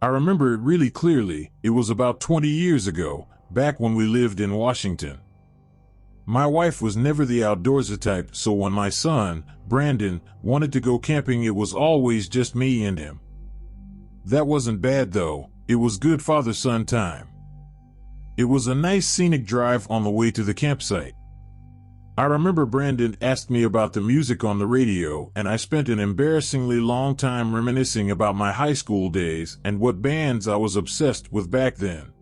I remember it really clearly. It was about 20 years ago, back when we lived in Washington. My wife was never the outdoorsy type, so when my son, Brandon, wanted to go camping, it was always just me and him. That wasn't bad though. It was good father-son time. It was a nice scenic drive on the way to the campsite. I remember Brandon asked me about the music on the radio, and I spent an embarrassingly long time reminiscing about my high school days and what bands I was obsessed with back then.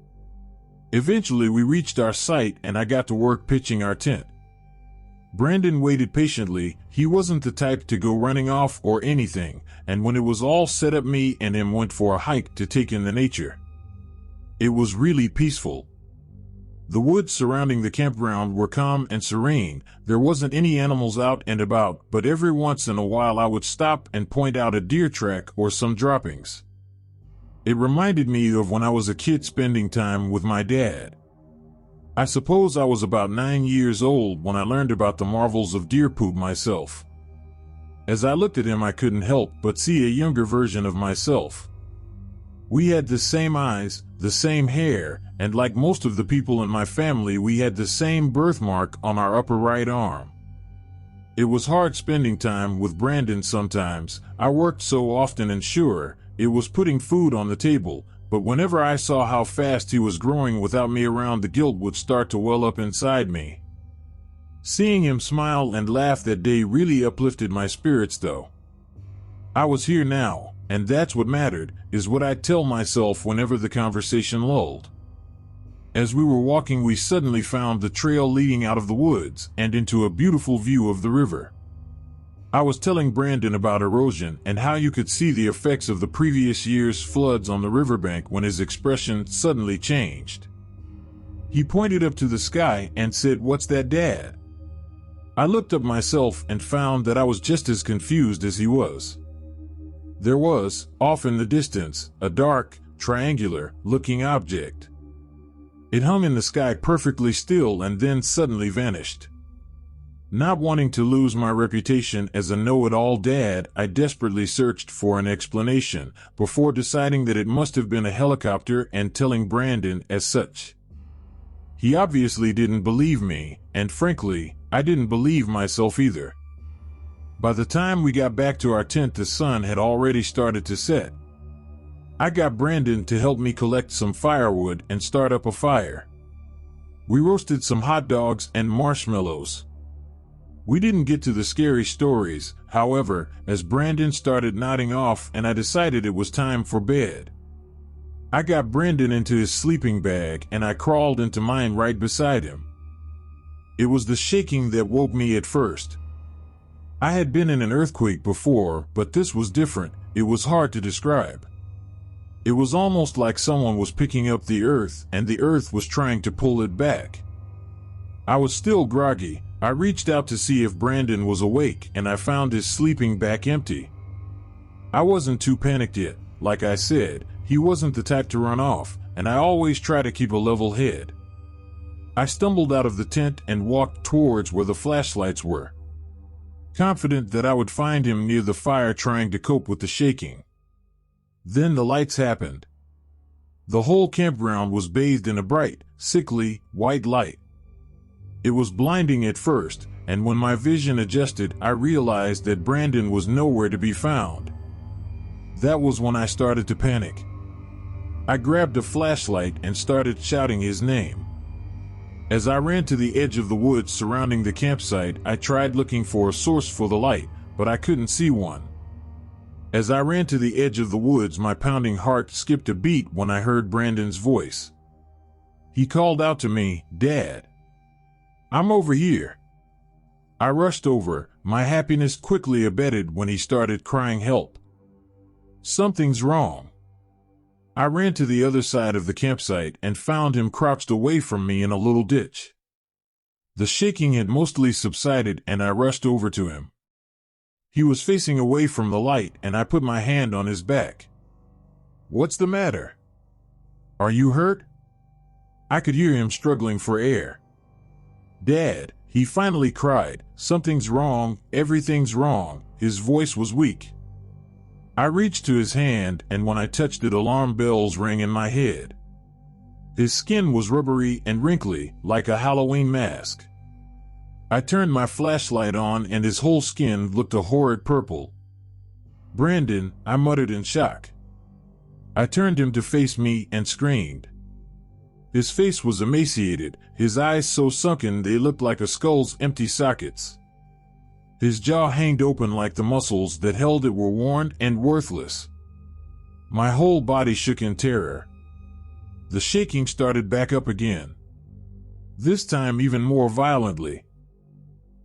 Eventually we reached our site and I got to work pitching our tent. Brandon waited patiently. He wasn't the type to go running off or anything, and when it was all set up, me and him went for a hike to take in the nature. It was really peaceful. The woods surrounding the campground were calm and serene. There wasn't any animals out and about, but every once in a while I would stop and point out a deer track or some droppings. It reminded me of when I was a kid spending time with my dad. I suppose I was about 9 years old when I learned about the marvels of deer poop myself. As I looked at him, I couldn't help but see a younger version of myself. We had the same eyes, the same hair, and like most of the people in my family, we had the same birthmark on our upper right arm. It was hard spending time with Brandon sometimes. I worked so often, and sure, it was putting food on the table, but whenever I saw how fast he was growing without me around, the guilt would start to well up inside me. Seeing him smile and laugh that day really uplifted my spirits though. I was here now, and that's what mattered, is what I tell myself whenever the conversation lulled. As we were walking, we suddenly found the trail leading out of the woods and into a beautiful view of the river. I was telling Brandon about erosion and how you could see the effects of the previous year's floods on the riverbank when his expression suddenly changed. He pointed up to the sky and said, "What's that, Dad?" I looked up myself and found that I was just as confused as he was. There was, off in the distance, a dark, triangular-looking object. It hung in the sky perfectly still and then suddenly vanished. Not wanting to lose my reputation as a know-it-all dad, I desperately searched for an explanation before deciding that it must have been a helicopter and telling Brandon as such. He obviously didn't believe me, and frankly, I didn't believe myself either. By the time we got back to our tent, the sun had already started to set. I got Brandon to help me collect some firewood and start up a fire. We roasted some hot dogs and marshmallows. We didn't get to the scary stories, however, as Brandon started nodding off and I decided it was time for bed. I got Brandon into his sleeping bag and I crawled into mine right beside him. It was the shaking that woke me at first. I had been in an earthquake before, but this was different. It was hard to describe. It was almost like someone was picking up the earth and the earth was trying to pull it back. I was still groggy. I reached out to see if Brandon was awake and I found his sleeping bag empty. I wasn't too panicked yet. Like I said, he wasn't the type to run off, and I always try to keep a level head. I stumbled out of the tent and walked towards where the flashlights were, confident that I would find him near the fire trying to cope with the shaking. Then the lights happened. The whole campground was bathed in a bright, sickly, white light. It was blinding at first, and when my vision adjusted, I realized that Brandon was nowhere to be found. That was when I started to panic. I grabbed a flashlight and started shouting his name. As I ran to the edge of the woods surrounding the campsite, I tried looking for a source for the light, but I couldn't see one. As I ran to the edge of the woods, my pounding heart skipped a beat when I heard Brandon's voice. He called out to me, "Dad, I'm over here." I rushed over, my happiness quickly abated when he started crying help. "Something's wrong." I ran to the other side of the campsite and found him crouched away from me in a little ditch. The shaking had mostly subsided and I rushed over to him. He was facing away from the light and I put my hand on his back. "What's the matter? Are you hurt?" I could hear him struggling for air. "Dad," he finally cried, "something's wrong, everything's wrong." His voice was weak. I reached to his hand, and when I touched it, alarm bells rang in my head. His skin was rubbery and wrinkly, like a Halloween mask. I turned my flashlight on, and his whole skin looked a horrid purple. "Brandon," I muttered in shock. I turned him to face me and screamed. His face was emaciated, his eyes so sunken they looked like a skull's empty sockets. His jaw hanged open like the muscles that held it were worn and worthless. My whole body shook in terror. The shaking started back up again. This time even more violently.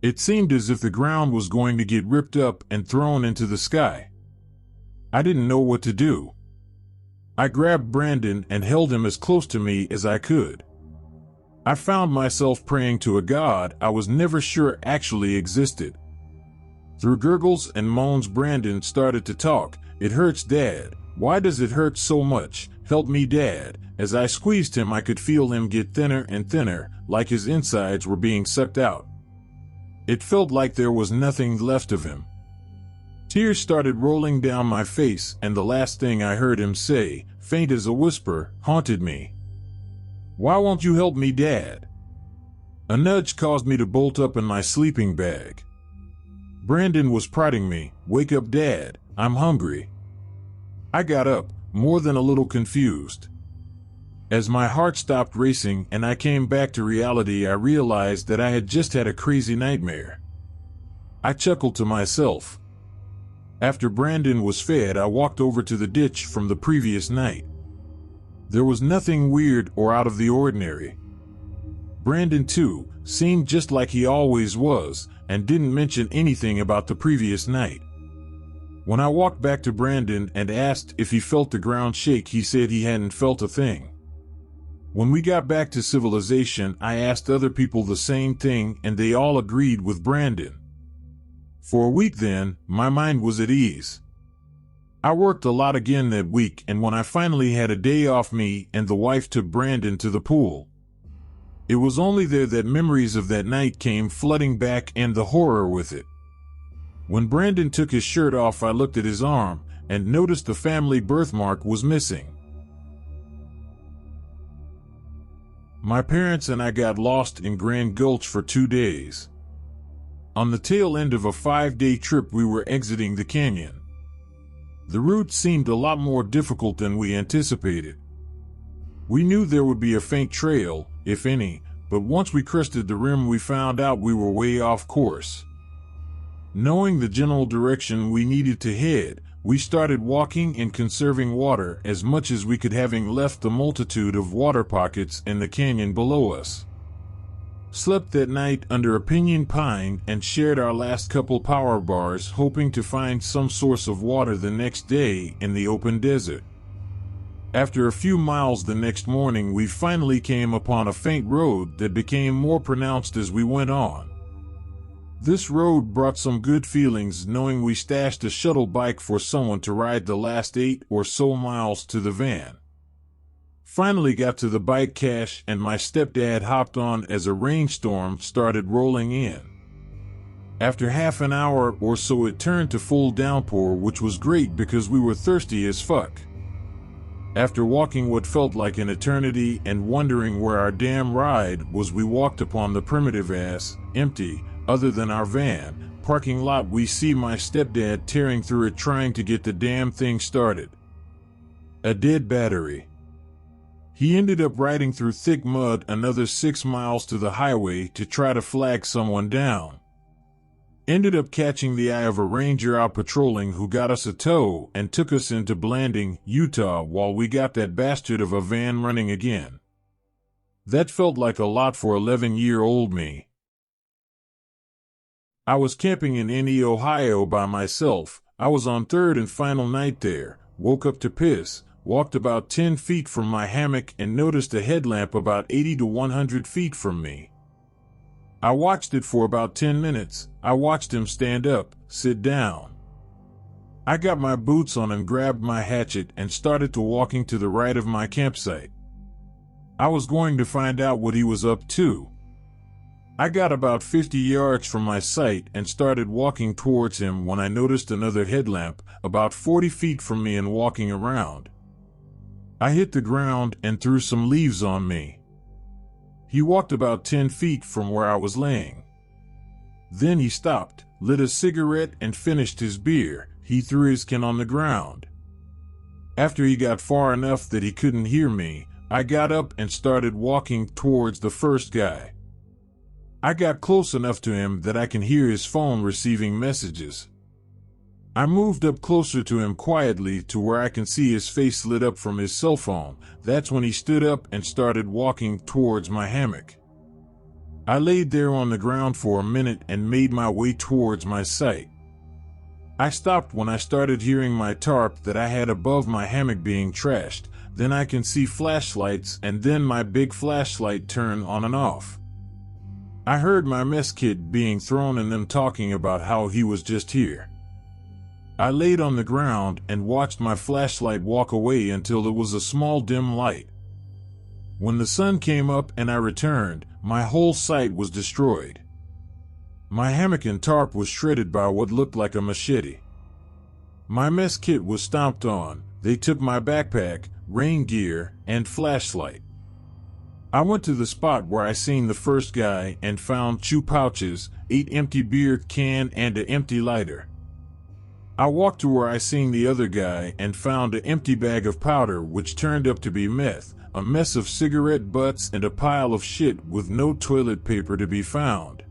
It seemed as if the ground was going to get ripped up and thrown into the sky. I didn't know what to do. I grabbed Brandon and held him as close to me as I could. I found myself praying to a God I was never sure actually existed. Through gurgles and moans, Brandon started to talk. "It hurts, Dad. Why does it hurt so much? Help me, Dad." As I squeezed him, I could feel him get thinner and thinner, like his insides were being sucked out. It felt like there was nothing left of him. Tears started rolling down my face, and the last thing I heard him say, faint as a whisper, haunted me. "Why won't you help me, Dad?" A nudge caused me to bolt up in my sleeping bag. Brandon was prodding me. "Wake up, Dad. I'm hungry." I got up, more than a little confused. As my heart stopped racing and I came back to reality, I realized that I had just had a crazy nightmare. I chuckled to myself. After Brandon was fed, I walked over to the ditch from the previous night. There was nothing weird or out of the ordinary. Brandon, too, seemed just like he always was, and didn't mention anything about the previous night. When I walked back to Brandon and asked if he felt the ground shake, he said he hadn't felt a thing. When we got back to civilization, I asked other people the same thing, and they all agreed with Brandon. For a week then, my mind was at ease. I worked a lot again that week, and when I finally had a day off, me and the wife took Brandon to the pool. It was only there that memories of that night came flooding back, and the horror with it. When Brandon took his shirt off, I looked at his arm and noticed the family birthmark was missing. My parents and I got lost in Grand Gulch for 2 days. On the tail end of a 5-day trip, we were exiting the canyon. The route seemed a lot more difficult than we anticipated. We knew there would be a faint trail, if any, but once we crested the rim, we found out we were way off course. Knowing the general direction we needed to head, we started walking and conserving water as much as we could, having left the multitude of water pockets in the canyon below us. Slept that night under a pinyon pine and shared our last couple power bars, hoping to find some source of water the next day in the open desert. After a few miles the next morning, we finally came upon a faint road that became more pronounced as we went on. This road brought some good feelings, knowing we stashed a shuttle bike for someone to ride the last 8 or so miles to the van. Finally got to the bike cache, and my stepdad hopped on as a rainstorm started rolling in. After half an hour or so, it turned to full downpour, which was great because we were thirsty as fuck. After walking what felt like an eternity and wondering where our damn ride was, we walked upon the primitive ass, empty, other than our van, parking lot. We see my stepdad tearing through it trying to get the damn thing started. A dead battery. He ended up riding through thick mud another 6 miles to the highway to try to flag someone down. Ended up catching the eye of a ranger out patrolling, who got us a tow and took us into Blanding, Utah, while we got that bastard of a van running again. That felt like a lot for 11-year-old me. I was camping in Indy, Ohio by myself. I was on third and final night there, woke up to piss, walked about 10 feet from my hammock and noticed a headlamp about 80 to 100 feet from me. I watched it for about 10 minutes. I watched him stand up, sit down. I got my boots on and grabbed my hatchet and started to walking to the right of my campsite. I was going to find out what he was up to. I got about 50 yards from my sight and started walking towards him when I noticed another headlamp about 40 feet from me and walking around. I hit the ground and threw some leaves on me. He walked about 10 feet from where I was laying. Then he stopped, lit a cigarette and finished his beer. He threw his can on the ground. After he got far enough that he couldn't hear me, I got up and started walking towards the first guy. I got close enough to him that I can hear his phone receiving messages. I moved up closer to him quietly to where I can see his face lit up from his cell phone. That's when he stood up and started walking towards my hammock. I laid there on the ground for a minute and made my way towards my sight. I stopped when I started hearing my tarp that I had above my hammock being trashed. Then I can see flashlights and then my big flashlight turn on and off. I heard my mess kit being thrown and them talking about how he was just here. I laid on the ground and watched my flashlight walk away until it was a small dim light. When the sun came up and I returned, my whole sight was destroyed. My hammock and tarp was shredded by what looked like a machete. My mess kit was stomped on. They took my backpack, rain gear, and flashlight. I went to the spot where I seen the first guy and found 2 pouches, 8 empty beer can and an empty lighter. I walked to where I seen the other guy and found an empty bag of powder which turned up to be meth, a mess of cigarette butts and a pile of shit with no toilet paper to be found.